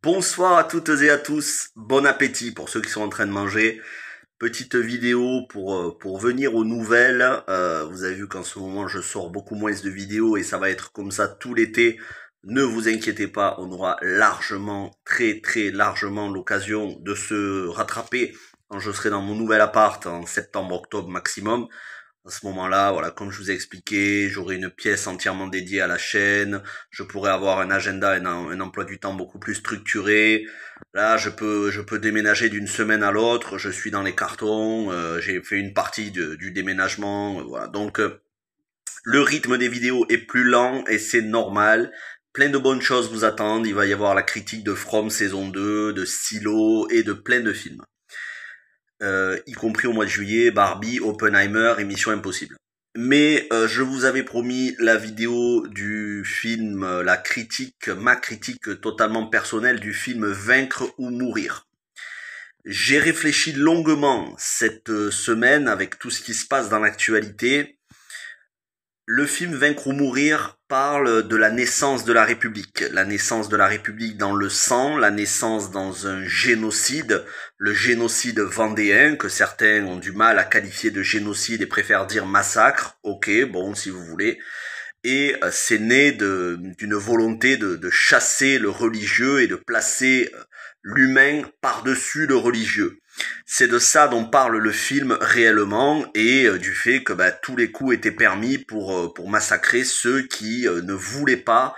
Bonsoir à toutes et à tous, bon appétit pour ceux qui sont en train de manger. Petite vidéo pour venir aux nouvelles. Vous avez vu qu'en ce moment je sors beaucoup moins de vidéos et ça va être comme ça tout l'été. Ne vous inquiétez pas, on aura largement, très largement l'occasion de se rattraper quand je serai dans mon nouvel appart en septembre-octobre maximum. À ce moment-là, voilà, comme je vous ai expliqué, j'aurai une pièce entièrement dédiée à la chaîne. Je pourrai avoir un agenda, un emploi du temps beaucoup plus structuré. Là, je peux déménager d'une semaine à l'autre. Je suis dans les cartons. J'ai fait une partie du déménagement. Voilà. Donc, le rythme des vidéos est plus lent et c'est normal. Plein de bonnes choses vous attendent. Il va y avoir la critique de From saison 2, de Silo et de plein de films. Y compris au mois de juillet, Barbie, Oppenheimer et Mission Impossible. Mais je vous avais promis la vidéo du film, ma critique totalement personnelle du film Vaincre ou Mourir. J'ai réfléchi longuement cette semaine avec tout ce qui se passe dans l'actualité. Le film Vaincre ou Mourir parle de la naissance de la République dans le sang, la naissance dans un génocide, le génocide vendéen que certains ont du mal à qualifier de génocide et préfèrent dire massacre. Ok, bon, si vous voulez. Et c'est né d'une volonté de chasser le religieux et de placer l'humain par-dessus le religieux. C'est de ça dont parle le film réellement et du fait que tous les coups étaient permis pour massacrer ceux qui ne voulaient pas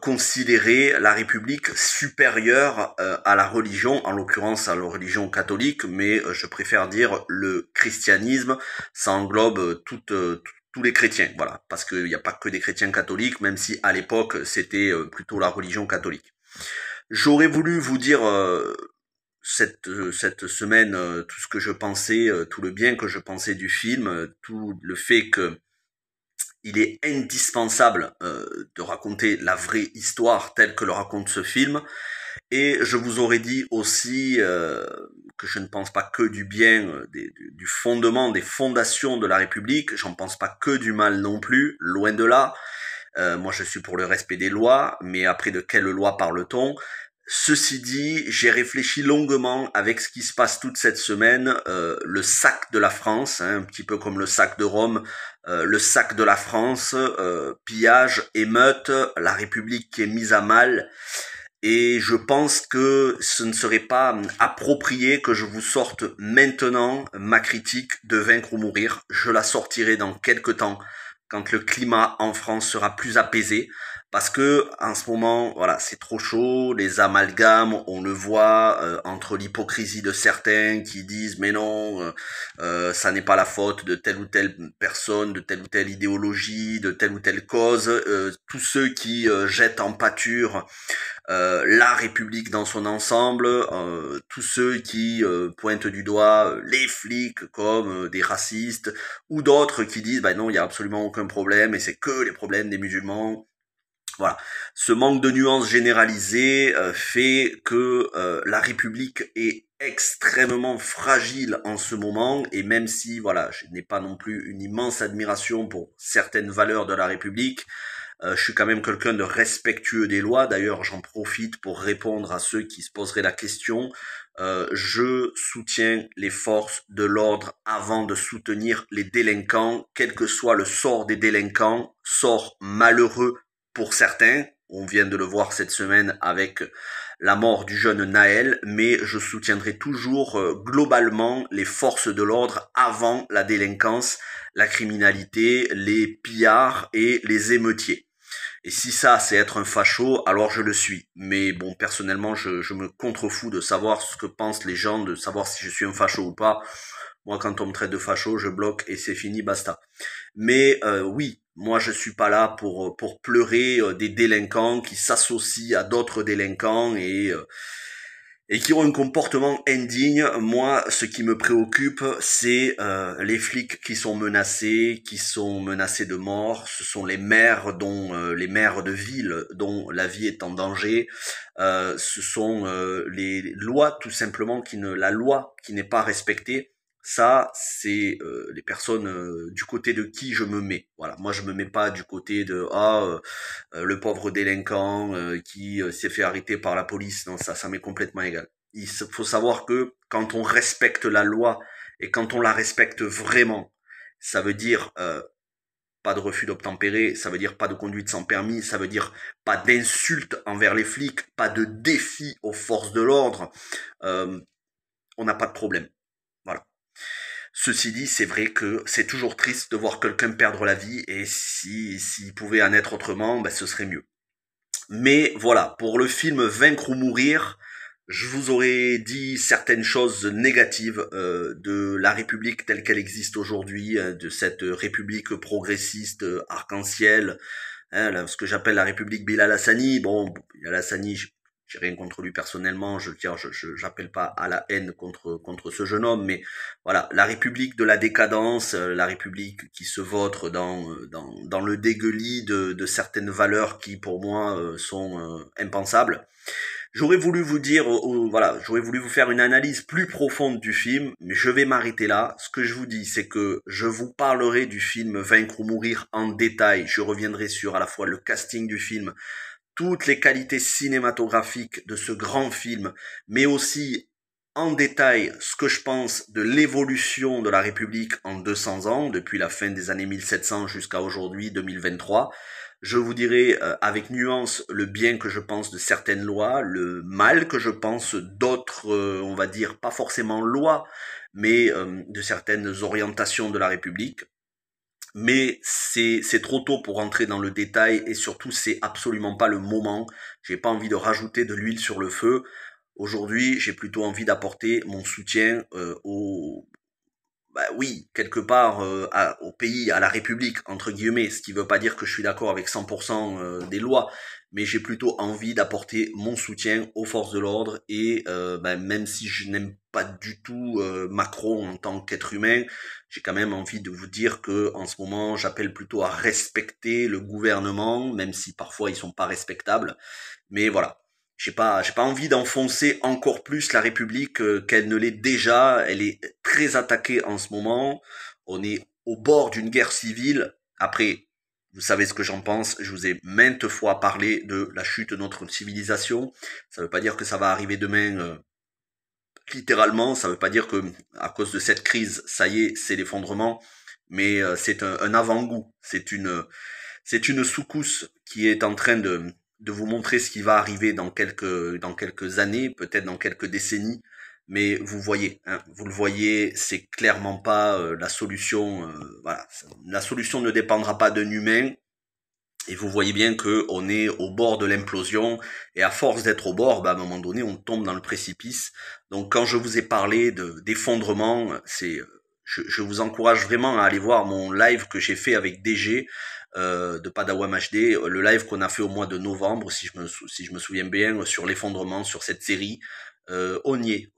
considérer la République supérieure à la religion, en l'occurrence à la religion catholique, mais je préfère dire le christianisme, ça englobe tous les chrétiens, voilà, parce qu'il n'y a pas que des chrétiens catholiques, même si à l'époque c'était plutôt la religion catholique. J'aurais voulu vous dire cette semaine tout ce que je pensais, tout le bien que je pensais du film, tout le fait que il est indispensable de raconter la vraie histoire telle que le raconte ce film. Et je vous aurais dit aussi que je ne pense pas que du bien du fondement, des fondations de la République. J'en pense pas que du mal non plus, loin de là. Moi, je suis pour le respect des lois, mais après, de quelle loi parle-t-on? Ceci dit, j'ai réfléchi longuement avec ce qui se passe toute cette semaine, le sac de la France, hein, un petit peu comme le sac de Rome, le sac de la France, pillage, émeute, la République qui est mise à mal. Et je pense que ce ne serait pas approprié que je vous sorte maintenant ma critique de Vaincre ou Mourir. Je la sortirai dans quelques temps, quand le climat en France sera plus apaisé. Parce que en ce moment, voilà, c'est trop chaud, les amalgames, on le voit entre l'hypocrisie de certains qui disent mais non, ça n'est pas la faute de telle ou telle personne, de telle ou telle idéologie, de telle ou telle cause. Tous ceux qui jettent en pâture la République dans son ensemble, tous ceux qui pointent du doigt les flics comme des racistes, ou d'autres qui disent non, il n'y a absolument aucun problème et c'est que les problèmes des musulmans. Voilà. Ce manque de nuances généralisées fait que la République est extrêmement fragile en ce moment, et même si voilà, je n'ai pas non plus une immense admiration pour certaines valeurs de la République, je suis quand même quelqu'un de respectueux des lois. D'ailleurs, j'en profite pour répondre à ceux qui se poseraient la question. Je soutiens les forces de l'ordre avant de soutenir les délinquants, quel que soit le sort des délinquants, sort malheureux pour certains. On vient de le voir cette semaine avec la mort du jeune Naël, mais je soutiendrai toujours globalement les forces de l'ordre avant la délinquance, la criminalité, les pillards et les émeutiers. Et si ça, c'est être un facho, alors je le suis. Mais bon, personnellement, je me contrefous de savoir ce que pensent les gens, de savoir si je suis un facho ou pas. Moi, quand on me traite de facho, je bloque et c'est fini, basta. Mais oui, moi, je suis pas là pour pleurer des délinquants qui s'associent à d'autres délinquants et qui ont un comportement indigne. Moi, ce qui me préoccupe, c'est les flics qui sont menacés de mort. Ce sont les maires les maires de ville dont la vie est en danger. Ce sont les lois tout simplement la loi qui n'est pas respectée. Ça, c'est les personnes du côté de qui je me mets. Voilà, moi je me mets pas du côté de le pauvre délinquant qui s'est fait arrêter par la police. Non, ça m'est complètement égal. Faut savoir que quand on respecte la loi et quand on la respecte vraiment, ça veut dire pas de refus d'obtempérer, ça veut dire pas de conduite sans permis, ça veut dire pas d'insultes envers les flics, pas de défis aux forces de l'ordre. Euh, on n'a pas de problème. Voilà. Ceci dit, c'est vrai que c'est toujours triste de voir quelqu'un perdre la vie et s'il pouvait en être autrement, ben, ce serait mieux. Mais voilà, pour le film Vaincre ou mourir, je vous aurais dit certaines choses négatives de la République telle qu'elle existe aujourd'hui, de cette République progressiste arc-en-ciel, ce que j'appelle la République Bilal Hassani. Bon, Bilal Hassani, j'ai rien contre lui personnellement, j'appelle pas à la haine contre ce jeune homme, mais voilà, la République de la décadence, la République qui se vautre dans le dégueulis de certaines valeurs qui pour moi sont impensables. J'aurais voulu vous dire, voilà, j'aurais voulu vous faire une analyse plus profonde du film, mais je vais m'arrêter là. Ce que je vous dis, c'est que je vous parlerai du film Vaincre ou mourir en détail. Je reviendrai sur à la fois le casting du film, toutes les qualités cinématographiques de ce grand film, mais aussi en détail ce que je pense de l'évolution de la République en 200 ans, depuis la fin des années 1700 jusqu'à aujourd'hui, 2023. Je vous dirai avec nuance le bien que je pense de certaines lois, le mal que je pense d'autres, on va dire, pas forcément lois, mais de certaines orientations de la République. Mais c'est trop tôt pour rentrer dans le détail et surtout c'est absolument pas le moment. J'ai pas envie de rajouter de l'huile sur le feu. Aujourd'hui, j'ai plutôt envie d'apporter mon soutien bah oui, quelque part au pays, à la République, entre guillemets, ce qui veut pas dire que je suis d'accord avec 100% des lois, mais j'ai plutôt envie d'apporter mon soutien aux forces de l'ordre et bah, même si je n'aime pas du tout Macron en tant qu'être humain, j'ai quand même envie de vous dire que en ce moment, j'appelle plutôt à respecter le gouvernement, même si parfois ils sont pas respectables, mais voilà. J'ai pas envie d'enfoncer encore plus la République qu'elle ne l'est déjà. Elle est très attaquée en ce moment. On est au bord d'une guerre civile. Après, vous savez ce que j'en pense. Je vous ai maintes fois parlé de la chute de notre civilisation. Ça veut pas dire que ça va arriver demain littéralement. Ça veut pas dire que à cause de cette crise, ça y est, c'est l'effondrement. Mais c'est un avant-goût. C'est une secousse qui est en train de vous montrer ce qui va arriver dans quelques années, peut-être dans quelques décennies. Mais vous voyez, hein, vous le voyez, c'est clairement pas la solution. Voilà, la solution ne dépendra pas d'un humain. Et vous voyez bien que on est au bord de l'implosion. Et à force d'être au bord, bah, à un moment donné, on tombe dans le précipice. Donc, quand je vous ai parlé d'effondrement, je vous encourage vraiment à aller voir mon live que j'ai fait avec DG de Padawam HD, le live qu'on a fait au mois de novembre, si je me souviens bien, sur l'effondrement, sur cette série. On y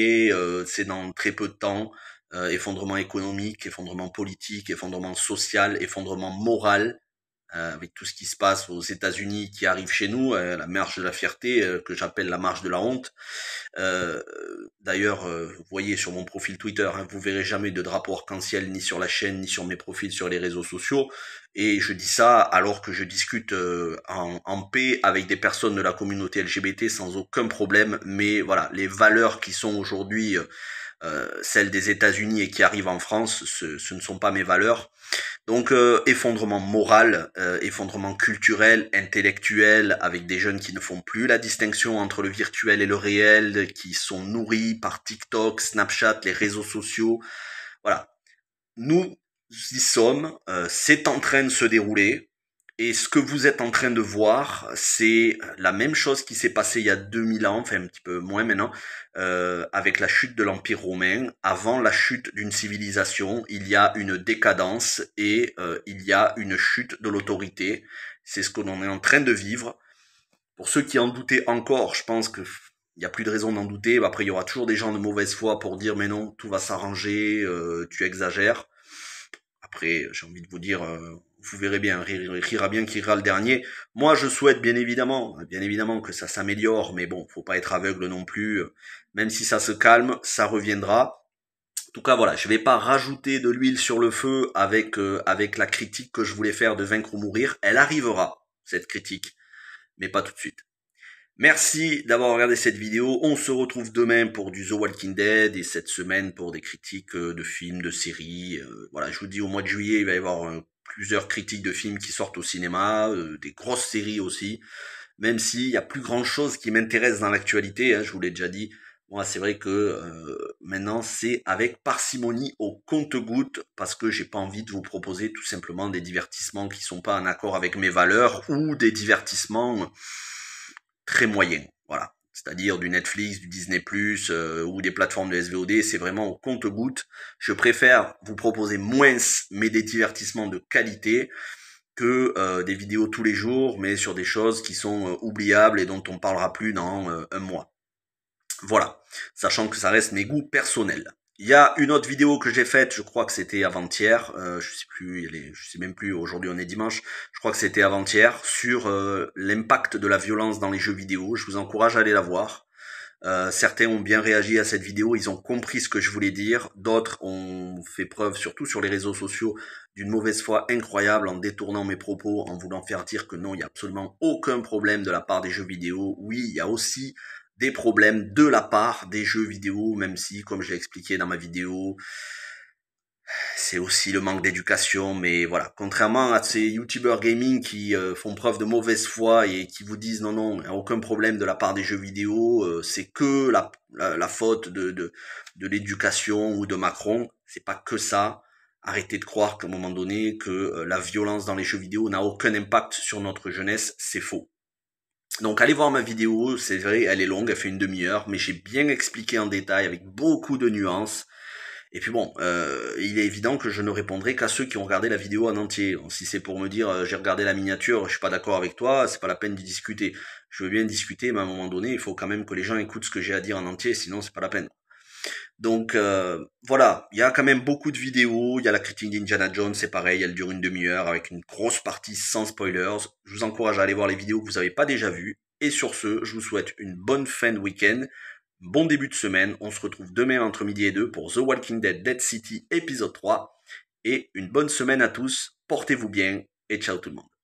est, c'est dans très peu de temps. Effondrement économique, effondrement politique, effondrement social, effondrement moral avec tout ce qui se passe aux États-Unis qui arrive chez nous, la marche de la fierté que j'appelle la marche de la honte. Euh, D'ailleurs, vous voyez sur mon profil Twitter, hein, vous verrez jamais de drapeau arc-en-ciel ni sur la chaîne ni sur mes profils sur les réseaux sociaux. Et je dis ça alors que je discute en paix avec des personnes de la communauté LGBT sans aucun problème. Mais voilà, les valeurs qui sont aujourd'hui celles des États-Unis et qui arrivent en France, ce ne sont pas mes valeurs. Donc effondrement moral, effondrement culturel, intellectuel, avec des jeunes qui ne font plus la distinction entre le virtuel et le réel, qui sont nourris par TikTok, Snapchat, les réseaux sociaux. Voilà, nous y sommes, c'est en train de se dérouler. Et ce que vous êtes en train de voir, c'est la même chose qui s'est passée il y a 2000 ans, enfin un petit peu moins maintenant, avec la chute de l'Empire romain. Avant la chute d'une civilisation, il y a une décadence et il y a une chute de l'autorité. C'est ce que l'on est en train de vivre. Pour ceux qui en doutaient encore, je pense que il n'y a plus de raison d'en douter. Après, il y aura toujours des gens de mauvaise foi pour dire mais non, tout va s'arranger, tu exagères. Après, j'ai envie de vous dire, vous verrez bien, rira bien qui rira le dernier. Moi, je souhaite bien évidemment que ça s'améliore, mais bon, faut pas être aveugle non plus. Même si ça se calme, ça reviendra. En tout cas, voilà, je vais pas rajouter de l'huile sur le feu avec la critique que je voulais faire de Vaincre ou Mourir. Elle arrivera, cette critique, mais pas tout de suite. Merci d'avoir regardé cette vidéo. On se retrouve demain pour du The Walking Dead et cette semaine pour des critiques de films, de séries. Voilà, je vous dis au mois de juillet, il va y avoir plusieurs critiques de films qui sortent au cinéma, des grosses séries aussi. Même s'il y a plus grand chose qui m'intéresse dans l'actualité, hein, je vous l'ai déjà dit. Moi, c'est vrai que maintenant, c'est avec parcimonie au compte-gouttes parce que j'ai pas envie de vous proposer tout simplement des divertissements qui sont pas en accord avec mes valeurs ou des divertissements très moyens. Voilà. C'est-à-dire du Netflix, du Disney+, ou des plateformes de SVOD, c'est vraiment au compte-gouttes. Je préfère vous proposer moins, mais des divertissements de qualité, que des vidéos tous les jours, mais sur des choses qui sont oubliables et dont on parlera plus dans un mois. Voilà, sachant que ça reste mes goûts personnels. Il y a une autre vidéo que j'ai faite, je crois que c'était avant-hier, je sais plus, je sais même plus, aujourd'hui on est dimanche, je crois que c'était avant-hier, sur l'impact de la violence dans les jeux vidéo. Je vous encourage à aller la voir. Certains ont bien réagi à cette vidéo, ils ont compris ce que je voulais dire. D'autres ont fait preuve, surtout sur les réseaux sociaux, d'une mauvaise foi incroyable en détournant mes propos, en voulant faire dire que non, il n'y a absolument aucun problème de la part des jeux vidéo. Oui, il y a aussi des problèmes de la part des jeux vidéo, même si, comme je l'ai expliqué dans ma vidéo, c'est aussi le manque d'éducation, mais voilà. Contrairement à ces youtubeurs gaming qui font preuve de mauvaise foi et qui vous disent non, il n'y a aucun problème de la part des jeux vidéo, c'est que la faute de l'éducation ou de Macron, c'est pas que ça. Arrêtez de croire qu'à un moment donné, que la violence dans les jeux vidéo n'a aucun impact sur notre jeunesse, c'est faux. Donc allez voir ma vidéo, c'est vrai, elle est longue, elle fait une demi-heure, mais j'ai bien expliqué en détail avec beaucoup de nuances. Et puis bon, il est évident que je ne répondrai qu'à ceux qui ont regardé la vidéo en entier. Donc, si c'est pour me dire j'ai regardé la miniature, je suis pas d'accord avec toi, c'est pas la peine de discuter. Je veux bien discuter, mais à un moment donné, il faut quand même que les gens écoutent ce que j'ai à dire en entier, sinon c'est pas la peine. Donc voilà, il y a quand même beaucoup de vidéos, il y a la critique d'Indiana Jones, c'est pareil, elle dure une demi-heure avec une grosse partie sans spoilers. Je vous encourage à aller voir les vidéos que vous n'avez pas déjà vues. Et sur ce, je vous souhaite une bonne fin de week-end. Bon début de semaine, on se retrouve demain entre midi et 2 pour The Walking Dead Dead City épisode 3. Et une bonne semaine à tous, portez-vous bien et ciao tout le monde.